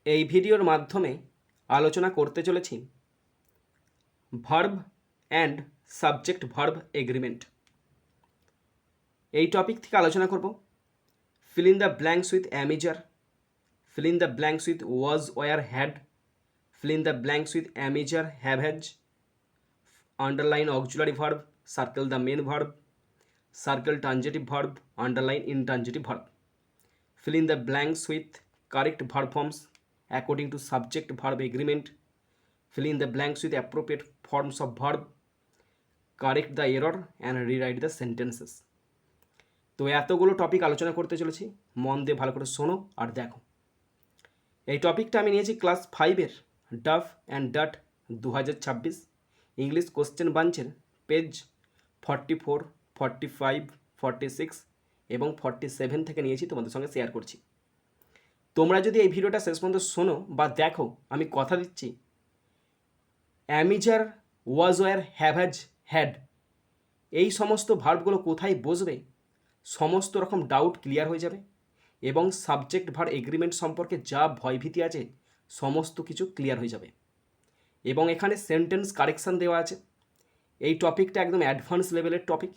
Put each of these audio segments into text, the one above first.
এই ভিডিওর মাধ্যমে আলোচনা করতে চলেছি verb and subject verb agreement. এই টপিক থেকে আলোচনা করব fill in the blanks with am is are, fill in the blanks with was were had, fill in the blanks with am is are have has, underline auxiliary verb, circle the main verb, circle transitive verb, underline intransitive verb, fill in the blanks with correct verb forms according to subject verb agreement, fill in the blanks with appropriate forms of verb, correct the error and rewrite the sentences. তো এতগুলো topic আলোচনা করতে চলেছি, মন দিয়ে ভালো করে শোনো আর দেখো। এই টপিকটা আমি নিয়েছি ক্লাস 5-এর Duff and Dutt 2026 English question বাঞ্চের পেজ 44, 45, 46 এবং 47 থেকে নিয়েছি, তোমাদের সঙ্গে শেয়ার করছি। তোমরা যদি এই ভিডিওটা শেষ পর্যন্ত শোনো বা দেখো, আমি কথা দিচ্ছি am is are, was were, have has, had এই সমস্ত ভার্বগুলো কোথায় বসবে সমস্ত রকম ডাউট ক্লিয়ার হয়ে যাবে এবং সাবজেক্ট ভার্ব এগ্রিমেন্ট সম্পর্কে যা ভয়ভীতি আছে সমস্ত কিছু ক্লিয়ার হয়ে যাবে এবং এখানে সেন্টেন্স কারেকশান দেওয়া আছে। এই টপিকটা একদম অ্যাডভান্স লেভেলের টপিক,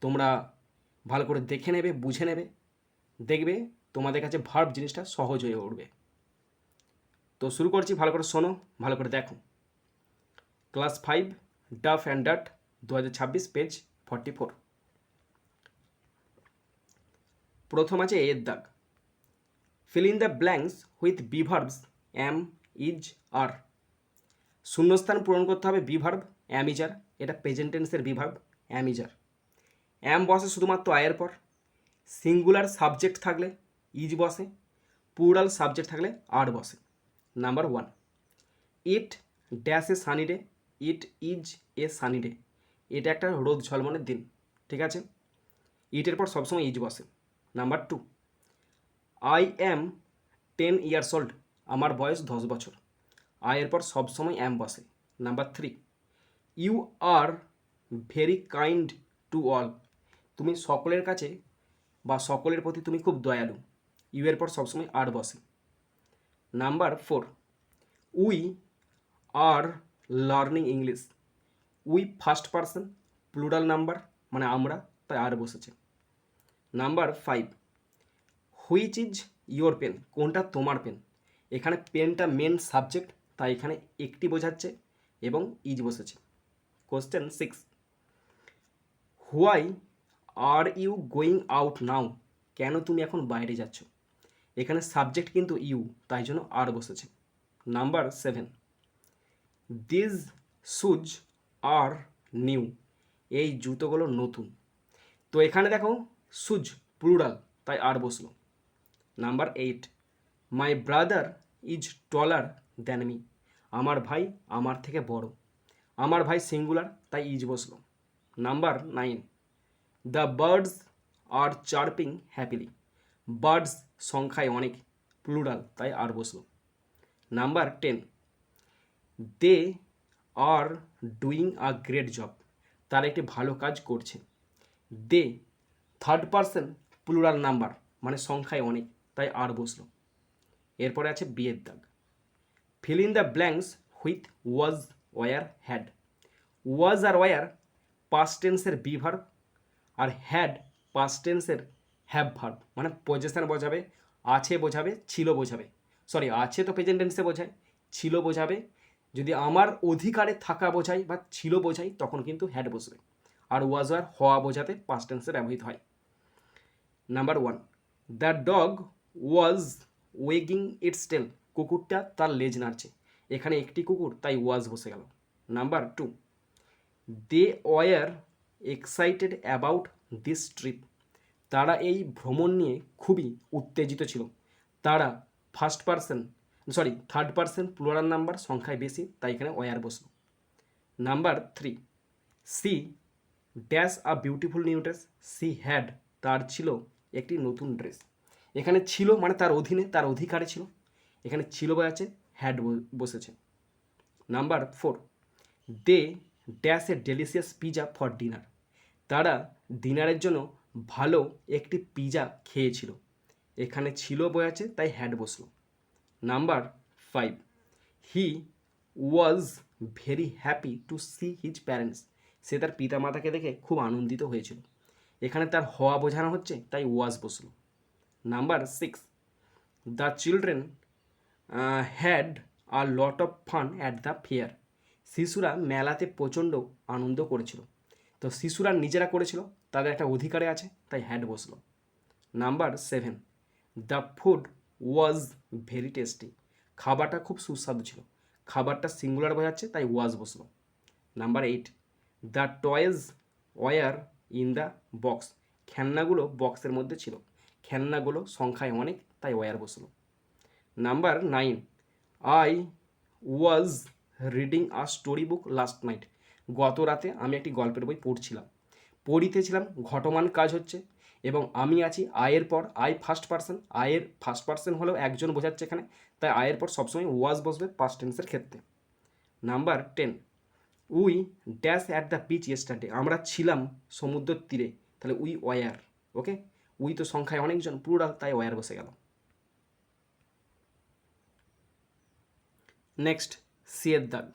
তোমরা ভালো করে দেখে নেবে, বুঝে নেবে, দেখবে তোমাদের কাছে ভার্ব জিনিসটা সহজ হয়ে উঠবে। তো শুরু করছি, ভালো করে শোনো, ভালো করে দেখো। Class 5 Duff and Dutt 2026 page 44। প্রথম আছে এর দাগ, fill in the blanks with be verbs am, is, are. শূন্যস্থান পূরণ করতে হবে বি ভার্ব অ্যামিজার, এটা প্রেজেন্ট টেন্সের বি ভার্ব অ্যামিজার। অ্যাম বসে শুধুমাত্র আয়ের পর, সিঙ্গুলার সাবজেক্ট থাকলে ইজ বসে, প্লুরাল সাবজেক্ট থাকলে আর বসে। Number 1, it dash a sunny day, it is a sunny day, এটা একটা রোদ ঝলমলের দিন, ঠিক আছে। ইটের পর সবসময় ইজ বসে। Number 2, I am 10 years old, আমার বয়স 10 বছর, আয়ের পর সবসময় অ্যাম বসে। Number 3, you are very kind to all, তুমি সকলের কাছে বা সকলের প্রতি তুমি খুব দয়ালু, ইউ এর পর সবসময় আর বসে। Number 4, we are learning English, we first person plural number মানে আমরা, তাই আর বসেছে। Number 5, which is your pen, কোনটা তোমার পেন, এখানে পেনটা মেন সাবজেক্ট তাই এখানে একটি বোঝাচ্ছে এবং ইজ বসেছে। Question 6, why are you going out now, কেন তুমি এখন বাইরে যাচ্ছ, এখানে সাবজেক্ট কিন্তু ইউ তাই জন্য আর বসেছে। Number 7, this shoes are new, এই জুতোগুলো নতুন, তো এখানে দেখো শুজ প্লুরাল তাই আর বসলো। Number 8, my brother is taller than me, আমার ভাই আমার থেকে বড়, আমার ভাই সিঙ্গুলার তাই ইজ বসলো। Number 9, the birds are chirping happily, birds সংখ্যায় অনেক প্লুরাল তাই আর বসলো। Number 10, they are doing a great job, তারা একটি ভালো কাজ করছে, they third person plural number মানে সংখ্যায় অনেক তাই আর বসলো। এরপরে আছে বিয়ের দাগ, fill in the blanks with was were had, was আর ওয়ার পাস্ট টেন্সের বি ভার্ব আর হ্যাড পাস্ট টেন্সের হ্যাভ ভার্ব, মানে পজিশন বোঝাবে, আছে বোঝাবে, ছিল বোঝাবে, সরি আছে তো প্রেজেন্ট টেন্সে বোঝায়, ছিল বোঝাবে, যদি আমার অধিকারে থাকা বোঝাই বা ছিল বোঝাই তখন কিন্তু হ্যাড বসবে, আর ওয়াজ আর হওয়া বোঝাতে পাস্ট টেন্সে ব্যবহৃত হয়। Number 1, the dog was wagging its tail, কুকুরটা তার লেজ নাড়ছে, এখানে একটি কুকুর তাই ওয়াজ বসে গেল। Number 2, they were excited about this trip, তারা এই ভ্রমণ নিয়ে খুবই উত্তেজিত ছিল, তারা first person third person plural number সংখ্যায় বেশি তাই এখানে ওয়ার বসলো। Number 3, she dash a beautiful new dress, she had তার ছিল একটি নতুন ড্রেস, এখানে ছিল মানে তার অধীনে, তার অধিকারে ছিল, এখানে ছিল বোঝাচ্ছে, হ্যাড বসেছে। Number 4, they dash a delicious pizza for dinner, তারা ডিনারের জন্য ভালো একটি পিজা খেয়েছিল, এখানে ছিল বোঝাচ্ছে তাই হ্যাড বসলো। Number 5, he was very happy to see his parents, সে তার পিতামাতাকে দেখে খুব আনন্দিত হয়েছিল। এখানে তার হওয়া বোঝানো হচ্ছে, তাই ওয়াজ বসলো। Number 6, the children had a lot of fun at the fair, শিশুরা মেলাতে প্রচণ্ড আনন্দ করেছিল। তো শিশুরা নিজেরা করেছিল, তাদের একটা অধিকারে আছে, তাই হ্যাড বসলো। Number 7, the food was very tasty, খাবারটা খুব সুস্বাদু ছিল। খাবারটা সিঙ্গুলার বোঝাচ্ছে, তাই ওয়াজ বসলো। Number 8, the toys were in the box, খেলনাগুলো বক্সের মধ্যে ছিল। খেলনাগুলো সংখ্যায় অনেক, তাই ওয়ার বসলো। Number 9, I was reading a story book last night, গত রাতে আমি একটি গল্পের বই পড়ছিলাম। পড়িতেছিলাম ঘটমান কাজ হচ্ছে, এবং আমি আছি আয়ের পর, আই ফার্স্ট পার্সন, আয়ের ফার্স্ট পার্সন হলেও একজন বোঝাচ্ছে এখানে, তাই আয়ের পর সবসময় ওয়াজ বসবে পাস্ট টেন্সের ক্ষেত্রে। Number 10, we dash at the beach yesterday, আমরা ছিলাম সমুদ্রের তীরে, তাহলে উই ওয়ার। ওকে, উই তো সংখ্যায় অনেকজন, প্লুরাল, তাই ওয়ার বসে গেল। নেক্সট, সিয়ের দাগ।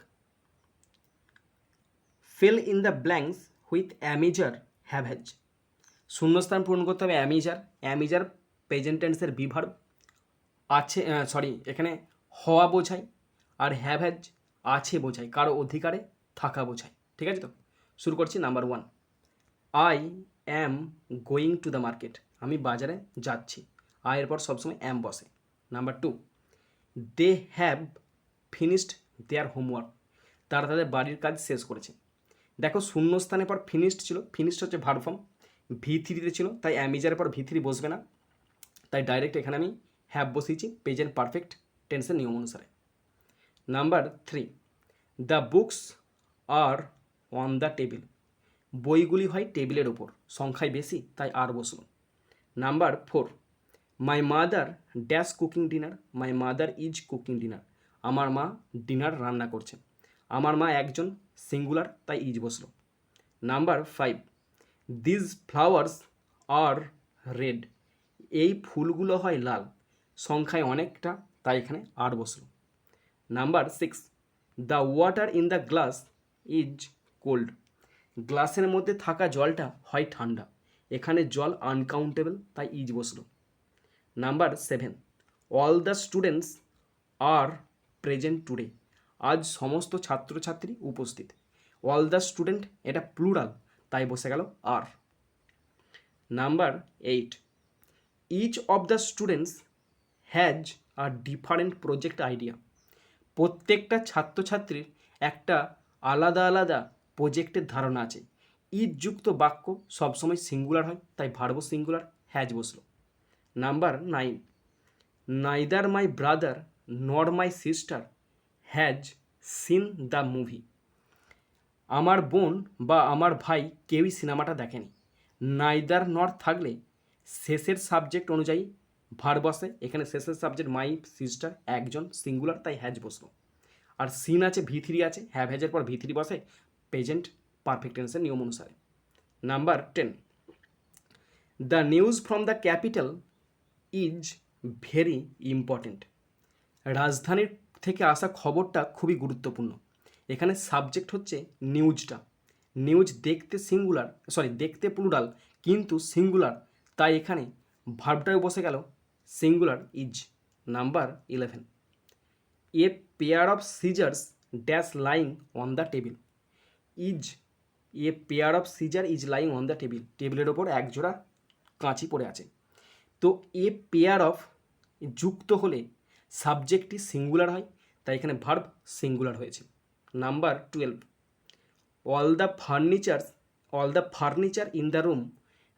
Fill in the blanks with am is are have has, শূন্যস্থান পূরণ করতে হবে অ্যামিজার। অ্যামিজার প্রেজেন্ট টেন্সের বিভার্ব, আছে এখানে হওয়া বোঝায়, আর হ্যাভ হ্যাজ আছে বোঝায়, কারো অধিকারে থাকা বোঝায়। ঠিক আছে, তো শুরু করছি। Number 1, I am going to the market, আমি বাজারে যাচ্ছি। আয়ের পর সবসময় অ্যাম বসে। Number 2, they have finished their homework, তারা তাদের বাড়ির কাজ শেষ করেছে। দেখো, শূন্যস্থানের পর ফিনিশড ছিল, ফিনিশড হচ্ছে ভার্ব ফর্ম, V3 ছিল, তাই অ্যামিজারের পর V3 বসবে না, তাই ডাইরেক্ট এখানে আমি হ্যাভ বসিয়েছি প্রেজেন্ট পারফেক্ট টেন্সের নিয়ম অনুসারে। Number 3, the books are on the table, বইগুলি হয় টেবিলের ওপর, সংখ্যায় বেশি, তাই আর বসলো। Number 4, my mother dash cooking dinner, my mother is cooking dinner, আমার মা ডিনার রান্না করছেন। আমার মা একজন, সিঙ্গুলার, তাই ইজ বসলো। Number 5, these flowers are red, এই ফুলগুলো হয় লাল, সংখ্যায় অনেকটা, তাই এখানে আর বসলো। Number 6, the water in the glass is cold, গ্লাসের মধ্যে থাকা জলটা হয় ঠান্ডা, এখানে জল আনকাউন্টেবল, তাই ইজ বসলো। Number 7, all the students are present today, আজ সমস্ত ছাত্রছাত্রী উপস্থিত। অল দ্য স্টুডেন্ট এটা প্লুরাল, তাই বসে গেল are. Number 8, each of the students has a different project idea, প্রত্যেকটা ছাত্রছাত্রীর একটা আলাদা আলাদা প্রজেক্টের ধারণা আছে। ইজ যুক্ত বাক্য সবসময় সিঙ্গুলার হয়, তাই ভার্ব সিঙ্গুলার, হ্যাজ বসলো। নাম্বার 9, নাইদার মাই ব্রাদার নর my sister has seen the movie, আমার বোন বা আমার ভাই কেউই সিনেমাটা দেখেনি। নাইদার নর থাকলে শেষের সাবজেক্ট অনুযায়ী ভার্ব বসে, এখানে শেষের সাবজেক্ট মাই সিস্টার, একজন, সিঙ্গুলার, তাই হ্যাজ বসলো। আর সিন আছে, V3 আছে, হ্যাভ হ্যাজের পর V3 বসে প্রেজেন্ট পারফেক্ট টেন্সের নিয়ম অনুসারে। Number 10, the news from the capital is very important, রাজধানীর থেকে আসা খবরটা খুবই গুরুত্বপূর্ণ। এখানে সাবজেক্ট হচ্ছে নিউজটা, নিউজ দেখতে সিঙ্গুলার, দেখতে প্লুরাল, কিন্তু সিঙ্গুলার, তাই এখানে ভার্বটাও বসে গেল singular, is. Number 11, a pair of scissors dash lying on the table is, a pair of scissor is lying on the table, টেবিলের ওপর এক জোড়া কাঁচি পড়ে আছে। তো এ পেয়ার অফ যুক্ত হলে সাবজেক্টটি সিঙ্গুলার হয়, তাই এখানে ভার্ব সিঙ্গুলার হয়েছে। Number 12, all the furniture in the room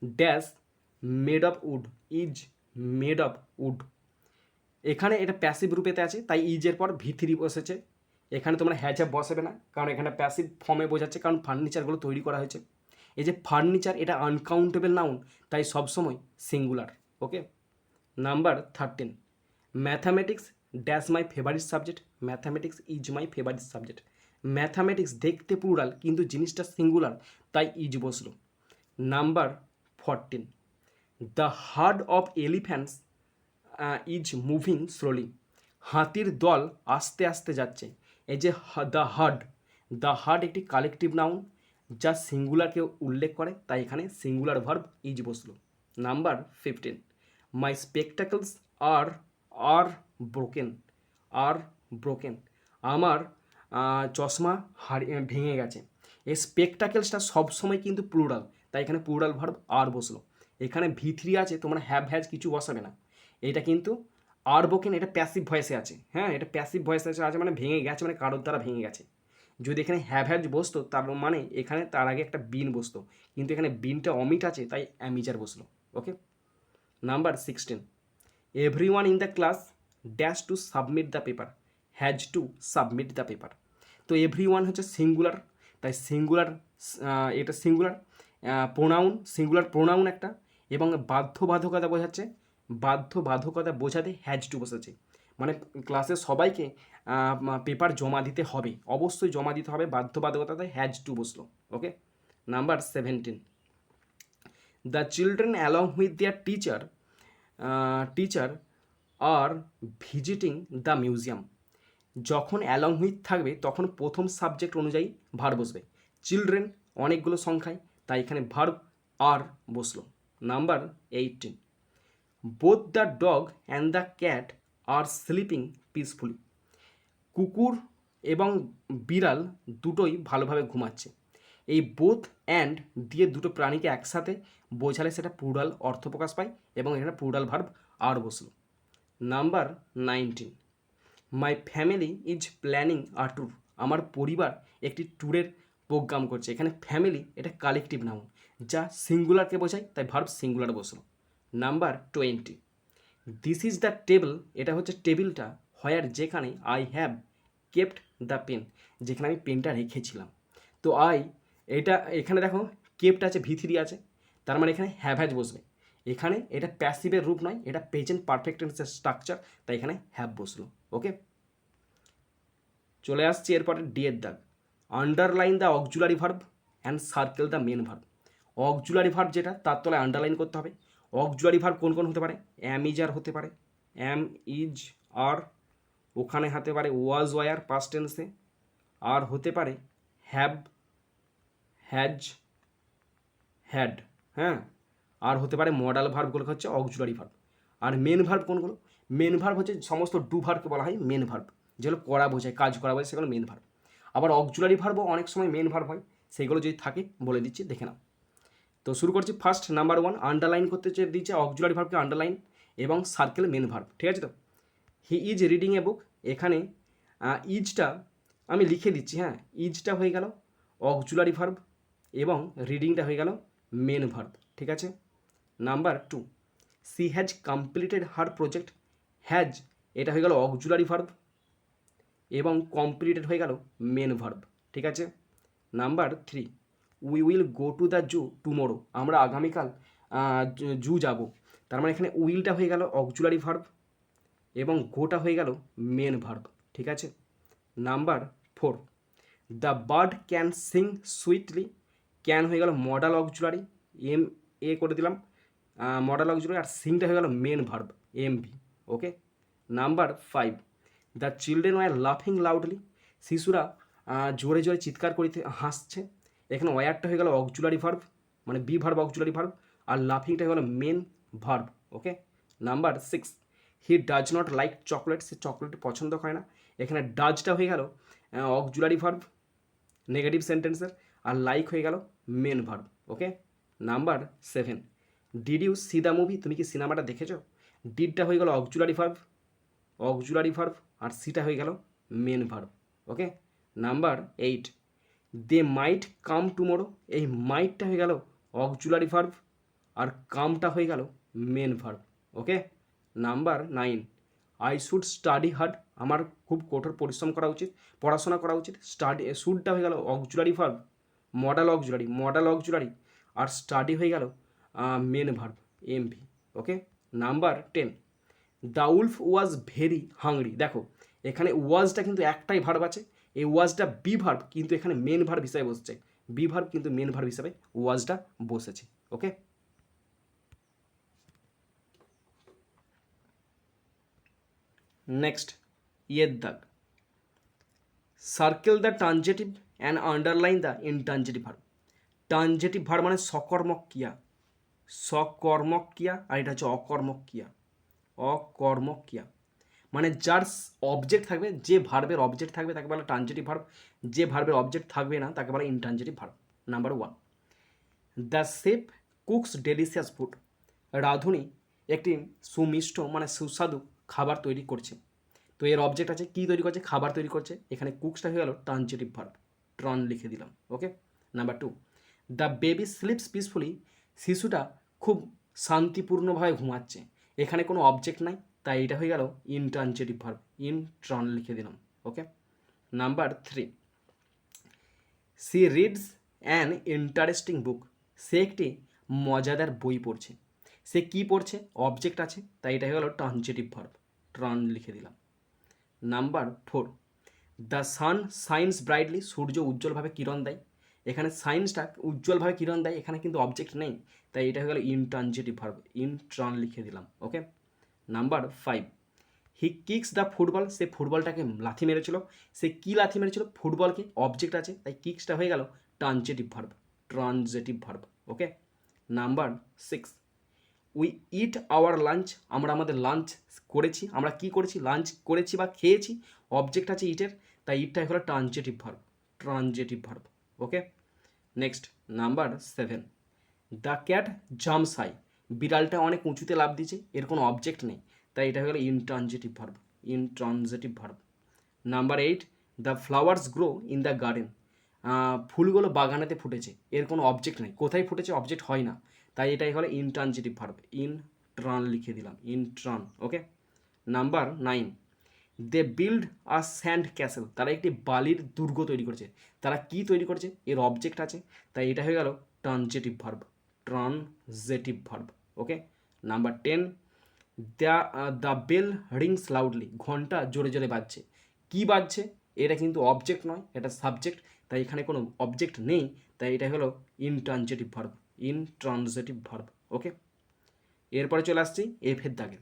dash made of wood is made of wood, এখানে এটা প্যাসিভ রূপেতে আছে, তাই ইজের পর V3 বসেছে। এখানে তোমরা হ্যাজ হ্যাভ বসাবে না, কারণ এখানে প্যাসিভ ফর্মে বোঝাচ্ছে, কারণ ফার্নিচারগুলো তৈরি করা হয়েছে। এই যে ফার্নিচার, এটা আনকাউন্টেবল নাউন, তাই সবসময় singular. Okay. Number 13, mathematics dash my favourite subject, mathematics is my favourite subject, mathematics দেখতে প্লুরাল, কিন্তু জিনিসটা সিঙ্গুলার, তাই ইজ বসলো। Number 14, the hard of elephants is moving slowly, হাতির দল আস্তে আস্তে যাচ্ছে। এই যে দ্য হার্ড একটি কালেকটিভ নাউন যা সিঙ্গুলারকে উল্লেখ করে, তাই এখানে সিঙ্গুলার ভার্ব ইজ বসলো। নাম্বার 15, মাই স্পেকটাকলস আর আর ব্রোকেন। আর ব্রোকেন, আমার চশমা ভেঙে গেছে। এই স্পেকটাকেলসটা সবসময় কিন্তু প্লুরাল, তাই এখানে প্লুরাল ভার্ব আর বসলো। এখানে ভি3 আছে, তোমরা হ্যাভ হ্যাজ কিছু বসাবে না। এটা কিন্তু আর ব্রোকেন, এটা প্যাসিভ ভয়েসে আছে। হ্যাঁ, এটা প্যাসিভ ভয়েসে আছে, মানে ভেঙে গেছে, মানে কারোর দ্বারা ভেঙে গেছে। যদি এখানে হ্যাভ হ্যাজ বসতো তার মানে এখানে তার আগে একটা বিন বসতো, কিন্তু এখানে বিনটা অমিট আছে, তাই অ্যামিজার বসলো। Okay. Number 16, everyone in the class dash to submit the paper, has to submit the paper. তো এভরিওয়ান হচ্ছে সিঙ্গুলার, তাই সিঙ্গুলার, এটা সিঙ্গুলার প্রোনাউন, সিঙ্গুলার প্রোনাউন একটা, এবং বাধ্যবাধকতা বোঝাচ্ছে, বাধ্যবাধকতা বোঝাতে হ্যাজ টু বসেছে। মানে ক্লাসের সবাইকে পেপার জমা দিতে হবে, অবশ্যই জমা দিতে হবে, বাধ্যবাধকতাতে হ্যাজ টু বসলো। Okay. Number 17, the children along with their teacher are visiting the museum. যখন অ্যালং উইথ থাকবে তখন প্রথম সাবজেক্ট অনুযায়ী ভার্ব বসবে। চিলড্রেন অনেকগুলো সংখ্যায়, তাই এখানে ভার্ব আর বসলো। Number 18, both the dog and the cat are sleeping peacefully. কুকুর এবং বিড়াল দুটোই ভালোভাবে ঘুমাচ্ছে। এই বোথ অ্যান্ড দিয়ে দুটো প্রাণীকে একসাথে বোঝালে সেটা প্লুরাল অর্থ প্রকাশ পায়, এবং এখানে প্লুরাল ভার্ব আর বসলো। Number 19, my family is planning a tour. আমার পরিবার একটি ট্যুরের প্রোগ্রাম করছে। এখানে ফ্যামিলি এটা কালেকটিভ নাউন যা সিঙ্গুলারকে বোঝায়, তাই ভার্ব সিঙ্গুলার বসলো। Number 20, this is the table. এটা হচ্ছে টেবিলটা, হোয়ার যেখানে I have kept the pen, যেখানে আমি পেনটা রেখেছিলাম। তো এটা এখানে দেখো কেপ্ট আছে, ভি3 আছে, তার মানে এখানে হ্যাভ হ্যাজ বসবে। এখানে এটা প্যাসিভের রূপ নয়, এটা প্রেজেন্ট পারফেক্ট টেন্সের স্ট্রাকচার, তাই এখানে হ্যাভ বসলো। ওকে। চলে আসছি এরপরে ডি এর দাগ, underline the auxiliary verb and circle the main verb. Auxiliary verb যেটা, তার তলায় আন্ডারলাইন করতে হবে। অক্সিলারি ভার্ব কোন কোন হতে পারে? অ্যাম ইজ আর হতে পারে, অ্যাম ইজ আর, ওখানে হতে পারে ওয়াজ ওয়ার পাস্ট টেন্সে, আর হতে পারে হ্যাভ, হ্যাজ, হ্যাড। হ্যাঁ, আর হতে পারে মডাল ভার্বগুলো হচ্ছে অক্সিলারি ভার্ব। আর মেন ভার্ব কোনগুলো? মেন ভার্ব হচ্ছে সমস্ত ডু ভার্বকে বলা হয় মেন ভার্ব, যেগুলো করা বোঝায়, কাজ করা বোঝায়, সেগুলো মেন ভার্ব। আবার অক্সিলারি ভার্বও অনেক সময় মেন ভার্ব হয়, সেগুলো যদি থাকে বলে দিচ্ছি, দেখে নাও। তো শুরু করছি ফার্স্ট নাম্বার 1, আন্ডারলাইন করতে দিচ্ছে অক্সিলারি ভার্বকে আন্ডারলাইন এবং সার্কেল মেন ভার্ব। ঠিক আছে? তো হি ইজ রিডিং এ বুক, এখানে ইজটা আমি লিখে দিচ্ছি। হ্যাঁ, ইজটা হয়ে গেল অক্সিলারি ভার্ব এবং রিডিংটা হয়ে গেল মেন ভার্ব। ঠিক আছে? Number 2, she has completed her project. Has এটা হয়ে গেল অক্সিলারি ভার্ব এবং কমপ্লিটেড হয়ে গেল মেন ভার্ব। ঠিক আছে? Number 3, we will go to the zoo tomorrow. আমরা আগামীকাল জু যাব। তার মানে এখানে উইলটা হয়ে গেল অক্সিলারি ভার্ব এবং গোটা হয়ে গেল মেন ভার্ব। ঠিক আছে? Number 4, the bird can sing sweetly. Can হয়ে গেল মডাল অক্সিলারি, এম এ করে দিলাম মডাল অক্সিলারি, আর সিংটা হয়ে গেল main verb, M V. Okay. Number 5, the children were লাফিং লাউডলি। শিশুরা জোরে জোরে চিৎকার করিতে হাসছে। এখানে ওয়ারটা হয়ে গেল অক্সিলারি ভার্ব, মানে বি ভার্ব অক্সিলারি ভার্ব, আর লাফিংটা হয়ে গেল main verb. Okay. Number 6, he does not like chocolate. সে চকলেট পছন্দ করে না। এখানে ডাজটা হয়ে গেল অক্সিলারি ভার্ব নেগেটিভ সেন্টেন্সের, আর লাইক হয়ে গেল main verb. Okay. Number 7, did you see the movie. তুমি কি সিনেমাটা দেখেছো? ডিডটা হয়ে গেল অক্সিলারি ভার্ব, আর সিটা হয়ে গেল মেন ভার্ব। ওকে। নাম্বার 8, দে মাইট কাম টুমোরো। এই মাইটটা হয়ে গেল অক্সিলারি ভার্ব আর কামটা হয়ে গেল main verb. Okay. Number 9, I should study hard. আমার খুব কঠোর পরিশ্রম করা উচিত, পড়াশোনা করা উচিত। স্টাডি শুডটা হয়ে গেল অক্সিলারি ভার্ব, মডাল অক্সিলারি, আর স্টাডি হয়ে গেল main verb, MV. Okay. Number 10, the wolf was very hungry. দেখো এখানে ওয়াজটা কিন্তু একটাই ভার্ব আছে, এই ওয়াজটা বি ভার্ব, কিন্তু এখানে মেন ভার্ব হিসাবে বসছে। বি ভার্ব কিন্তু মেন ভার্ব হিসাবে ওয়াজটা বসেছে। ওকে। নেক্সট ইয়ের দাগ। Circle the transitive and underline the intransitive verb. Transitive verb মানে সকর্মক ক্রিয়া, সকর্মক ক্রিয়া, আর এটা হচ্ছে অকর্মক ক্রিয়া। অকর্মক ক্রিয়া মানে যার অবজেক্ট থাকবে, যে ভার্বের অবজেক্ট থাকবে তাকে বলে ট্রানজেটিভ ভার্ব, যে ভার্বের অবজেক্ট থাকবে না তাকে বলে intransitive verb. Number 1, the chef cooks delicious food. রাঁধুনি একটি সুমিষ্ট মানে সুস্বাদু খাবার তৈরি করছে। তো এর অবজেক্ট আছে, কী তৈরি করছে? খাবার তৈরি করছে। এখানে কুকসটা হয়ে গেল ট্রানজেটিভ ভার্ব, ট্রন লিখে দিলাম। Okay. Number 2, the baby sleeps peacefully. শিশুটা খুব শান্তিপূর্ণভাবে ঘুমাচ্ছে। এখানে কোনো অবজেক্ট নাই, তাই এটা হয়ে গেল ইনট্রানজেটিভ ভার্ব, ইন ট্রন লিখে দিলাম। Okay. Number 3, she reads an interesting book. সে একটি মজাদার বই পড়ছে। সে কী পড়ছে? অবজেক্ট আছে, তাই এটা হয়ে গেল ট্রানজেটিভ ভার্ব, ট্রন লিখে দিলাম। Number 4, the sun shines brightly. সূর্য উজ্জ্বলভাবে কিরণ দেয়। এখানে সাইন্সটা উজ্জ্বলভাবে কিরণ দেয়, এখানে কিন্তু অবজেক্ট নেই, তাই এটা হয়ে গেল ইনট্রানজেটিভ ভার্ব, ইনট্রন লিখে দিলাম। Okay. Number 5, he kicks the football. সে ফুটবলটাকে লাথি মেরেছিল। সে কী লাথি মেরেছিল? ফুটবলকে। অবজেক্ট আছে, তাই কিক্সটা হয়ে গেল transitive verb, transitive verb. Okay. Number 6, we eat hour lunch. আমরা আমাদের লাঞ্চ করেছি। আমরা কি করেছি? লাঞ্চ করেছি বা খেয়েছি। অবজেক্ট আছে ইটের, তাই ইটটা হলো transitive verb, transitive verb. Okay. Next number 7, the cat jumps high. বিড়ালটা অনেক উঁচুতে লাফ দিয়েছে। এর কোনো অবজেক্ট নেই, তাই এটা হয়ে গেল intransitive verb, intransitive verb. Number 8, the flowers grow in the garden. ফুলগুলো বাগানেতে ফুটেছে। এর কোনো অবজেক্ট নেই। কোথায় ফুটেছে? অবজেক্ট হয় না, তাই এটাই হলো ইনট্রানজেটিভ ভার্ব, ইন ট্রান লিখে দিলাম, intran. Okay. Number 9, they build a sand castle. তারা একটি বালির দুর্গ তৈরি করেছে। তারা কি তৈরি করেছে? এর অবজেক্ট আছে, তাই এটা হয়ে গেল transitive verb, transitive verb. Okay. Number 10, the bell rings loudly. ঘন্টা জোরে জোরে বাজছে। কী বাজছে? এটা কিন্তু অবজেক্ট নয়, এটা সাবজেক্ট, তাই এখানে কোনো অবজেক্ট নেই, তাই এটা হলো ইনট্রানজেটিভ ভার্ব, ইনট্রানজেটিভ ভার্ব। ওকে। এরপরে চলে আসছি এফের দাগে।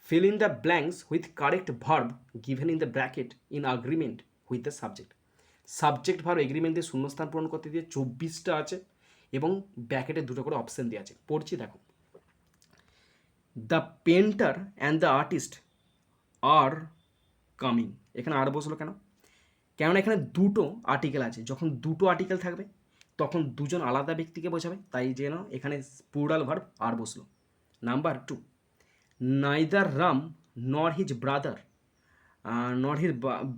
fill in the blanks with correct verb given in the bracket in agreement with the subject. Subject verb agreement দিয়ে শূন্যস্থান পূরণ করতে দিয়ে 24টা আছে এবং ব্র্যাকেটে দুটো করে অপশন দেওয়া আছে। পড়ছি দেখো। The painter and the artist are coming. এখানে আর বসলো কেন? কেননা এখানে দুটো আর্টিকেল আছে। যখন দুটো আর্টিকেল থাকবে তখন দুজন আলাদা ব্যক্তিকে বোঝাবে, তাই যেন এখানে প্লুরাল ভার্ব আর বসলো। Number 2, neither Ram nor his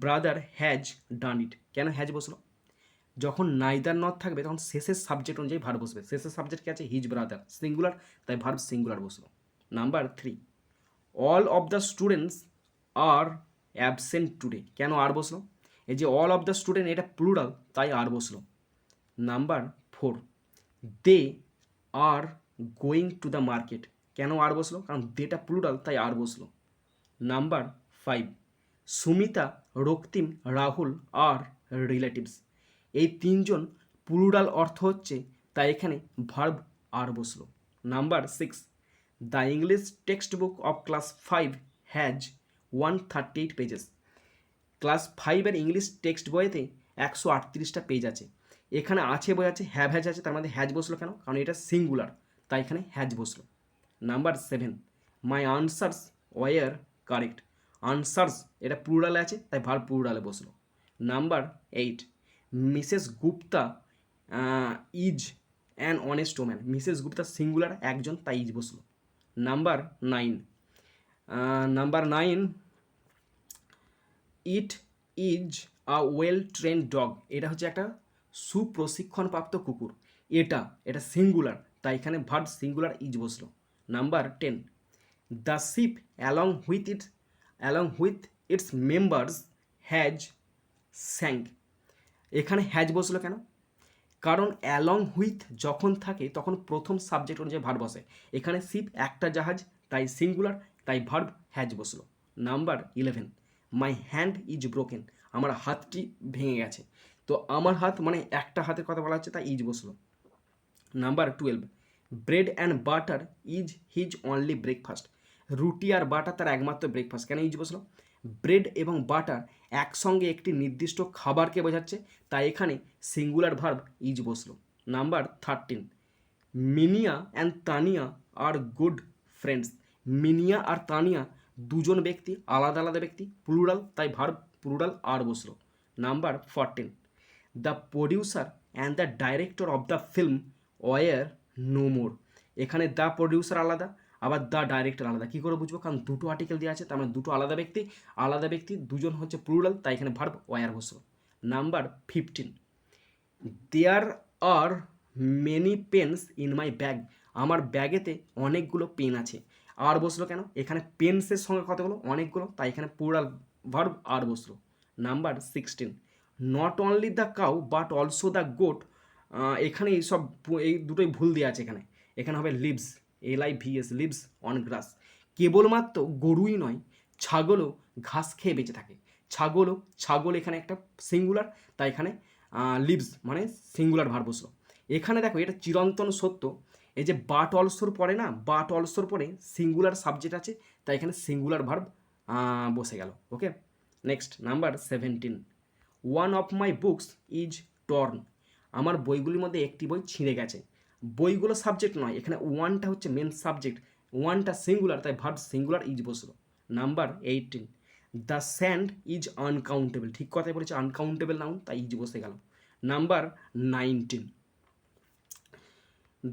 brother has done it. কেন হ্যাজ বসলো? যখন নাইদার নট থাকবে তখন শেষের সাবজেক্ট অনুযায়ী ভার্ব বসবে। শেষের সাবজেক্ট কি আছে? হিজ ব্রাদার, সিঙ্গুলার, তাই ভার্ব সিঙ্গুলার বসলো। Number 3, all of the students are absent today. কেন আর বসলো? এই যে অল অফ দ্য স্টুডেন্ট, এটা প্লুরাল, তাই আর বসলো। Number 4, they are going to the market. কেন আর বসলো? কারণ দেটা প্লুরাল, তাই আর বসলো। Number 5, Sumita, Raktim, Rahul are relatives. এই তিনজন প্লুরাল অর্থ হচ্ছে, তাই এখানে ভার্ব আর বসলো। Number 6, the English textbook of class 5 has 138 pages. Class 5-এর ইংলিশ টেক্সট বইতে 138টা পেজ আছে। এখানে আছে বোঝাচ্ছে, হ্যাভ হ্যাজ আছে, তার মধ্যে হ্যাজ বসলো কেন? কারণ এটা সিঙ্গুলার, তাই এখানে হ্যাজ বসলো। নাম্বার 7, মাই আনসার্স ওয়ার কারেক্ট। আনসার্স এটা প্লুরালে আছে, তাই ভার্ব প্লুরালে বসলো। Number 8, Mrs Gupta is an honest woman. Mrs Gupta singular, একজন, তাই ইজ বসলো। Number 9, it is a well trend dog. এটা হচ্ছে একটা সুপ্রশিক্ষণপ্রাপ্ত কুকুর। এটা সিঙ্গুলার, তাই এখানে ভার্ব সিঙ্গুলার ইজ বসলো। Number 10, the ship along with its members has sank. এখানে হ্যাজ বসলো কেন? কারণ অ্যালং উইথ যখন থাকে তখন প্রথম সাবজেক্ট অনুযায়ী ভার্ব বসে। এখানে শিপ একটা জাহাজ, তাই সিঙ্গুলার, তাই ভার্ব হ্যাজ বসলো। Number 11, my hand is broken. আমার হাতটি ভেঙে গেছে। তো আমার হাত মানে একটা হাতের কথা বলা হচ্ছে, তাই ইজ বসলো। Number 12, bread and butter is his only breakfast. রুটি আর বাটার তার একমাত্র ব্রেকফাস্ট। কেন ইজ বসলো? ব্রেড এবং বাটার একসঙ্গে একটি নির্দিষ্ট খাবারকে বোঝাচ্ছে, তাই এখানে সিঙ্গুলার ভার্ব ইজ বসলো। Number 13, Minia and Tania are good friends. Minia আর তানিয়া দুজন ব্যক্তি, আলাদা আলাদা ব্যক্তি, প্লুরাল, তাই ভার্ব প্লুরাল আর বসলো। Number 14, the producer and the director of the film were no more. এখানে দ্য প্রডিউসার আলাদা, আবার দ্য ডাইরেক্টর আলাদা। কী করে বুঝবো? কারণ দুটো আর্টিকেল দেওয়া আছে, তার মানে দুটো আলাদা ব্যক্তি, দুজন হচ্ছে প্লুরাল, তাই এখানে ভার্ব ওয়ার বসলো। Number 15, there are many pens in my bag. আমার ব্যাগেতে অনেকগুলো পেন আছে। আর বসলো কেন? এখানে পেন্সের সঙ্গে কতগুলো? অনেকগুলো, তাই এখানে প্লুরাল ভার্ব আর বসলো। Number 16, not only the cow but also the goat. এখানে এই দুটোই ভুল দেওয়া আছে। এখানে হবে lives, LIVS, lives on grass. কেবলমাত্র গরুই নয়, ছাগলও ঘাস খেয়ে বেঁচে থাকে। ছাগল এখানে একটা সিঙ্গুলার, তাই এখানে লিভস মানে সিঙ্গুলার ভার্ব বসলো। এখানে দেখো, এটা চিরন্তন সত্য, এই যে বাট অলসোর পরে না, বাট অলসোর পরে সিঙ্গুলার সাবজেক্ট আছে, তাই এখানে সিঙ্গুলার ভার্ব বসে গেল। Okay, next number 17, one of my books is torn. আমার বইগুলির মধ্যে একটি বই ছিঁড়ে গেছে। বইগুলো সাবজেক্ট নয়, এখানে ওয়ানটা হচ্ছে মেন সাবজেক্ট, ওয়ানটা সিঙ্গুলার, তাই ভার্ব সিঙ্গুলার ইজ বসলো। Number 18, the sand is uncountable. ঠিক কথাই বলেছে, আনকাউন্টেবল নাউন, তাই ইজ বসে গেল। Number 19,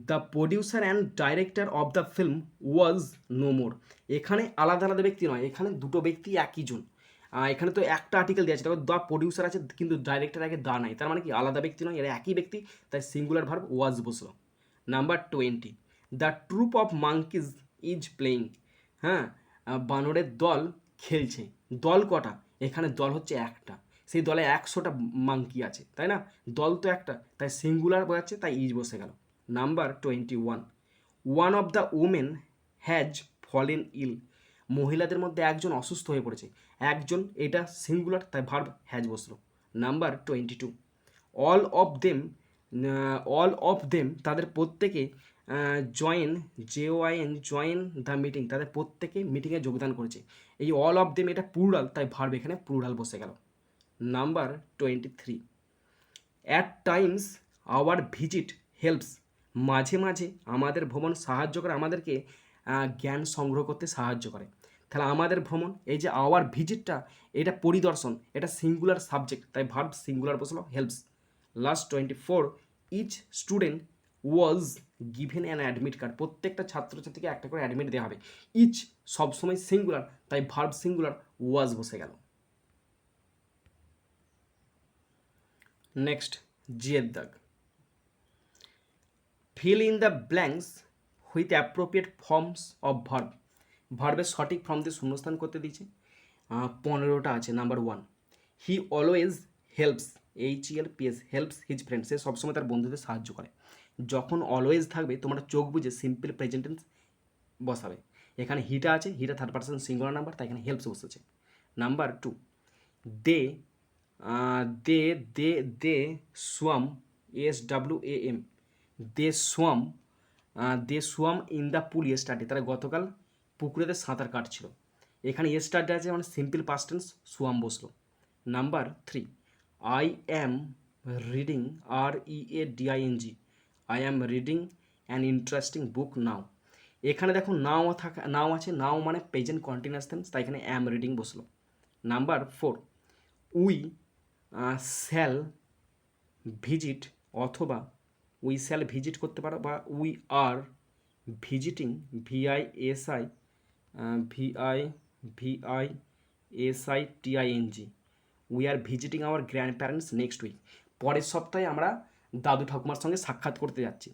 the producer and director of the film was no more. এখানে আলাদা আলাদা ব্যক্তি নয়, এখানে দুটো ব্যক্তি একই জন। এখানে তো একটা আর্টিকেল দেওয়া আছে, তবে দ্য প্রডিউসার আছে কিন্তু ডাইরেক্টর আগে দা নাই, তার মানে কি আলাদা ব্যক্তি নয়, এরা একই ব্যক্তি, তাই সিঙ্গুলার ভার্ব ওয়াজ বসলো। Number 20, the troop of monkeys is playing. হ্যাঁ, বানরের দল খেলছে। দল কটা? এখানে দল হচ্ছে একটা, সেই দলে 100টা মাঙ্কি আছে, তাই না? দল তো একটা, তাই সিঙ্গুলার বোঝাচ্ছে, তাই ইজ বসে গেল। Number 21, one of the women has fallen ill. মহিলাদের মধ্যে একজন অসুস্থ হয়ে পড়েছে। একজন, এটা সিঙ্গুলার, তাই ভার্ব হ্যাজ বসলো। নাম্বার 22, অল অফ দেম তাদের প্রত্যেকে জয়েন দ্য মিটিং, তাদের প্রত্যেকে মিটিংয়ে যোগদান করেছে। এই অল অফ দেম এটা প্লুরাল, তাই ভার্ব এখানে প্লুরাল বসে গেল। Number 23, at times our visit helps. মাঝে মাঝে আমাদের ভ্রমণ সাহায্য করে, আমাদেরকে জ্ঞান সংগ্রহ করতে সাহায্য করে। তাহলে আমাদের ভ্রমণ, এই যে আওয়ার ভিজিটটা, এটা পরিদর্শন, এটা সিঙ্গুলার সাবজেক্ট, তাই ভার্ব সিঙ্গুলার বসলো, helps. Last 24, each student was given an admit card. প্রত্যেকটা ছাত্রছাত্রীকে একটা করে অ্যাডমিট দেওয়া হবে। ইচ সবসময় সিঙ্গুলার, তাই ভার্ব সিঙ্গুলার ওয়াজ বসে গেল। নেক্সট, জিয়ের দাগ। Fill in the blanks with appropriate forms of verb. ভার্বের সঠিক ফর্ম দিয়ে শূন্যস্থান করতে দিয়েছে। 15টা আছে। Number 1, he always helps, HELPS, helps his friend. সে সবসময় তার বন্ধুদের সাহায্য করে। যখন অলওয়েজ থাকবে, তোমরা চোখ বুঝে সিম্পল প্রেজেন্ট টেন্স বসাবে। এখানে হিটা আছে, হিটা থার্ড পারসন সিঙ্গুলার নাম্বার, তাই এখানে হেল্পস বসেছে। Number 2, they they they they swam, SWAM, they swam in the pool yesterday. তারা গতকাল পুকুরেতে সাঁতার কাটছিল। এখানে ইয়েস্টারডে আছে, মানে সিম্পল পাস্ট টেন্স, সোয়াম বসলো। Number 3, I am reading, READING, I am reading an interesting book now. এখানে দেখো নাও আছে, নাও মানে প্রেজেন্ট কন্টিনিউয়াস টেন্স, তাই এখানে অ্যাম রিডিং বসলো। নাম্বার 4, উই শ্যাল ভিজিট, অথবা উই শ্যাল ভিজিট করতে পারো, বা we are visiting, VISITING, we are visiting our grandparents next week. পরের সপ্তাহে আমরা দাদু ঠাকুমার সঙ্গে সাক্ষাৎ করতে যাচ্ছি।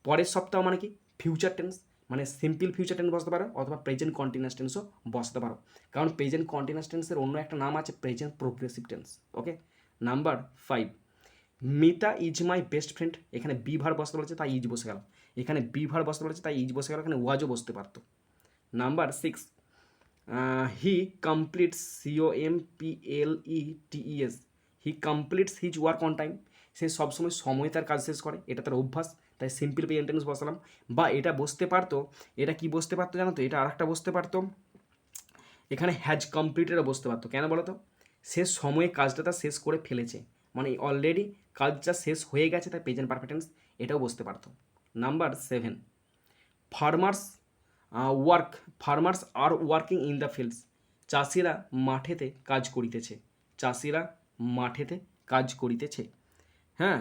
পরের সপ্তাহ মানে কি? ফিউচার টেন্স, মানে সিম্পল ফিউচার টেন্স বসতে পারো, অথবা প্রেজেন্ট কন্টিনিউয়াস টেন্সও বসতে পারো, কারণ প্রেজেন্ট কন্টিনিউয়াস টেন্সের অন্য একটা নাম আছে present progressive tense. Okay. Number 5, Mita is my best friend. এখানে বি ভার বসতে বলেছে, তাই ইজ বসে গেল। এখানে বি ভার বসতে বলেছে, তাই ইজ বসে গেল। এখানে ওয়াজও বসতে পারতো। Number 6, he completes, COMPLETES, he completes his work on time. সে সবসময় সময় তার কাজ শেষ করে, এটা তার অভ্যাস, তাই সিম্পল প্রেজেন্ট টেন্স বসালাম। বা এটা বসতে পারতো, এটা কি বসতে পারতো জানো তো? এটা আরেকটা বসতে পারতো, এখানে হ্যাজ কমপ্লিটেডও বসতে পারতো, কেন বলো তো, শেষ সময়ে কাজটা তার শেষ করে ফেলেছে, মানে অলরেডি কাজটা শেষ হয়ে গেছে, তাই প্রেজেন্ট পারফেক্ট টেন্স এটাও বসতে পারতো। Number 7, farmers farmers are working in the fields, চাষিরা মাঠেতে কাজ করিতেছে, চাষিরা মাঠেতে কাজ করিতেছে। হ্যাঁ,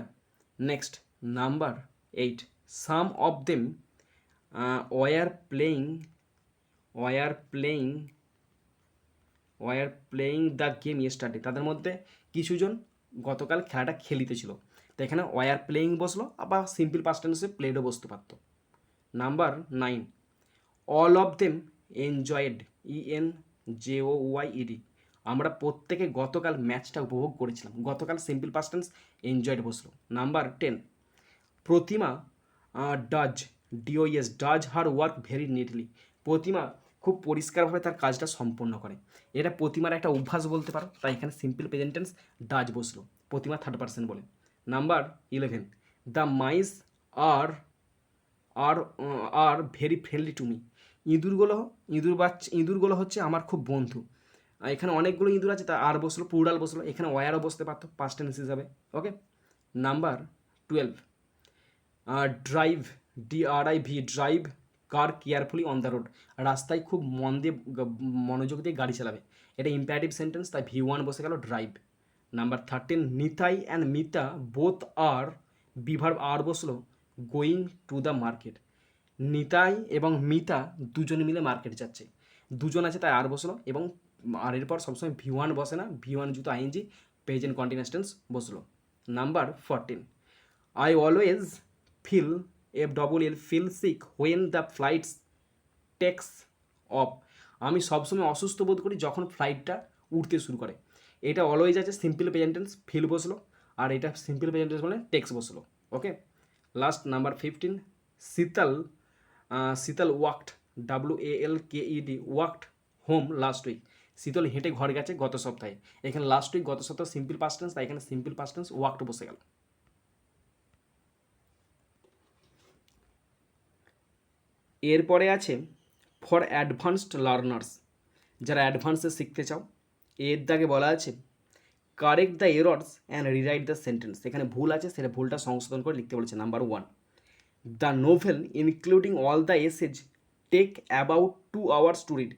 next number 8, some of them were playing the game yesterday, তাদের মধ্যে কিছুজন গতকাল খেলাটা খেলিতেছিল, তো এখানে ওয়ার প্লেয়িং বসলো, আবার সিম্পল পাস্ট টেন্সে প্লেডও বসতে পারতো। Number 9, all of them enjoyed, ENJOYED, আমরা প্রত্যেকে গতকাল ম্যাচটা উপভোগ করেছিলাম, গতকাল সিম্পল পাস্ট টেন্স এনজয়েড বসলো। Number 10, Pratima does her work very neatly, Pratima খুব পরিষ্কারভাবে তার কাজটা সম্পন্ন করে, এটা প্রতিমার একটা অভ্যাস বলতে পারো, তাই এখানে সিম্পল প্রেজেন্ট টেন্স ডাজ বসলো, প্রতিমা থার্ড পার্সন বলে। Number 11, the mice are are are very friendly to me, ইঁদুরগুলো হচ্ছে আমার খুব বন্ধু, এখানে অনেকগুলো ইঁদুর আছে, তা আর বসলো, প্লুরাল বসলো, এখানে ওয়ারও বসতে পারতো পাস্ট টেন্স হিসাবে। Okay, number 12, drive, drive car carefully on the road, রাস্তায় খুব মনোযোগ দিয়ে গাড়ি চালাবে, এটা ইম্পারেটিভ সেন্টেন্স, তাই V1 বসে গেল drive. Number 13, Nitai and Mita both are, be verb are বসলো going to the market, Nitai এবং মিতা দুজনে মিলে মার্কেট যাচ্ছে, দুজন আছে তাই আর বসলো, এবং আর এরপর সবসময় V1 বসে না, V1 যুক্ত ING প্রেজেন্ট কন্টিনিউয়াস টেন্স বসলো। Number 14, I always feel sick when the flights takes off, আমি সবসময় অসুস্থ বোধ করি যখন ফ্লাইটটা উঠতে শুরু করে, এটা অলওয়েজ আছে সিম্পল প্রেজেন্ট টেন্স ফিল বসলো, আর এটা সিম্পল প্রেজেন্ট টেন্স মানে টেক্স বসলো। Okay, last number 15, Sheetal walked, WALKED walked home last week, Sheetal হেঁটে ঘর গেছে গত সপ্তাহে, এখানে লাস্ট উইক গত সপ্তাহ সিম্পল পাস্ট টেন্স, তাই এখানে সিম্পল পাস্ট টেন্স ওয়াকড বসে গেল। এরপরে আছে ফর অ্যাডভান্সড লার্নার্স, যারা অ্যাডভান্সে শিখতে চাও, এর দাগে বলা আছে correct the errors and rewrite the sentence, এখানে ভুল আছে সেটা ভুলটা সংশোধন করে লিখতে বলেছে। Number 1, the novel including all the essays take about 2 hours to read,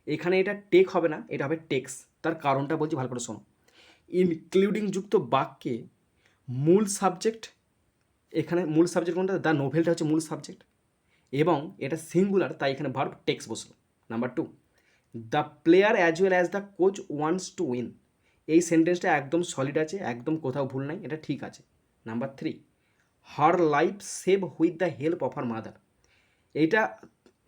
এখানে এটা টেক হবে না, এটা হবে টেক্স, তার কারণটা বলছি ভালো করে শোনো। ইনক্লুডিং যুক্ত বাক্যে মূল সাবজেক্ট, এখানে মূল সাবজেক্ট কোনটা, দ্য নোভেলটা হচ্ছে মূল সাবজেক্ট, এবং এটা সিঙ্গুলার, তাই এখানে ভার্ব টেক্স বসলো। Number 2, the player as well as the coach wants to win, এই সেন্টেন্সটা একদম সলিড আছে, একদম কোথাও ভুল নাই, এটা ঠিক আছে। Number 3, her life save with the help of her mother, এইটা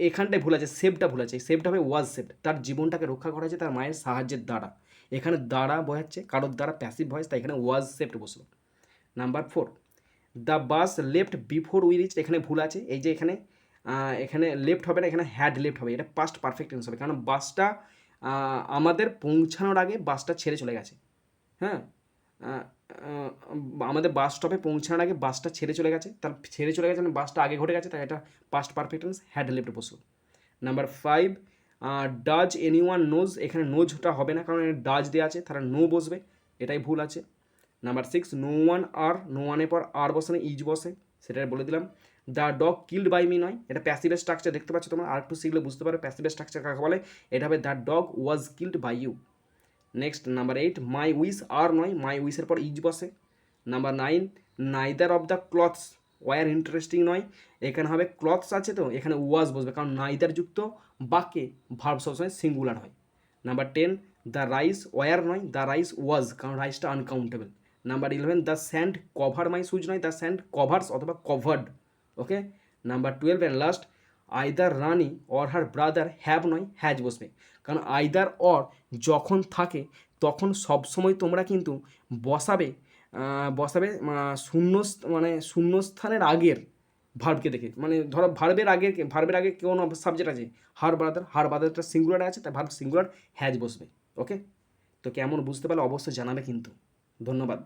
এখানটায় ভুল আছে, সেভটা ভুল আছে, সেভটা হবে ওয়াজ সেভড, তার জীবনটাকে রক্ষা করা হয়েছে তার মায়ের সাহায্যের দ্বারা, এখানে দ্বারা বোঝাচ্ছে কারোর দ্বারা প্যাসিভ ভয়েস, তাই এখানে ওয়াজ সেভড বসলো। Number 4, the bus left before we reach, এখানে ভুল আছে, এই যে এখানে লেফট হবে না, এখানে হ্যাড লেফট হবে, এটা পাস্ট পারফেক্ট টেন্স হবে, কারণ বাসটা আমাদের পৌঁছানোর আগে বাসটা ছেড়ে চলে গেছে। হ্যাঁ, আমাদের বাস স্টপে পৌঁছানোর আগে বাসটা ছেড়ে চলে গেছে, তার ছেড়ে চলে গেছে মানে বাসটা আগে ঘটে গেছে, তাই এটা past perfect tense had left বসলো। নাম্বার 5, ডাজ এনিওয়ান নোজ, এখানে নোজটা হবে না, কারণ এখানে ডাজ দেওয়া আছে, তারা নো বসবে, এটাই ভুল আছে। নাম্বার 6, নো ওয়ানের পর আর বসে না, ইজ বসে, সেটা বলে দিলাম। The dog killed by me নয়, এটা প্যাসিভের স্ট্রাকচার, দেখতে পাচ্ছ তোমরা, আর একটু শিখলে বুঝতে পারো প্যাসিভের স্ট্রাকচার কাকে বলে, এটা হবে the dog was killed by you. Next number 8, my wish are নয়, মাই উইশের পর ইজ বসে। Number 9, neither of the clothes were interesting নয়, এখানে হবে ক্লথস আছে তো এখানে ওয়াজ বসবে, কারণ নাইদার যুক্ত বাক্যে ভার্ব সবসময় সিঙ্গুলার হয়। নাম্বার 10, দ্য রাইস ওয়ার নয়, দ্য রাইস ওয়াজ, কারণ রাইসটা uncountable. Number 11, the sand cover my shoes নয়, দ্য স্যান্ড কভার্স অথবা covered. Okay, number 12 and last, either Rani or her brother have নয়, হ্যাজ বসবে, কারণ আইদার অর যখন থাকে তখন সবসময় তোমরা কিন্তু বসাবে শূন্যস্থানের আগের ভার্বকে দেখে, মানে ধরো ভার্বের আগে কোনো সাবজেক্ট আছে, হার ব্রাদারটা সিঙ্গুলার আছে, তাই ভার্ব সিঙ্গুলার হ্যাজ বসবে। ওকে, তো কেমন বুঝতে পারলে অবশ্যই জানাবে কিন্তু। ধন্যবাদ।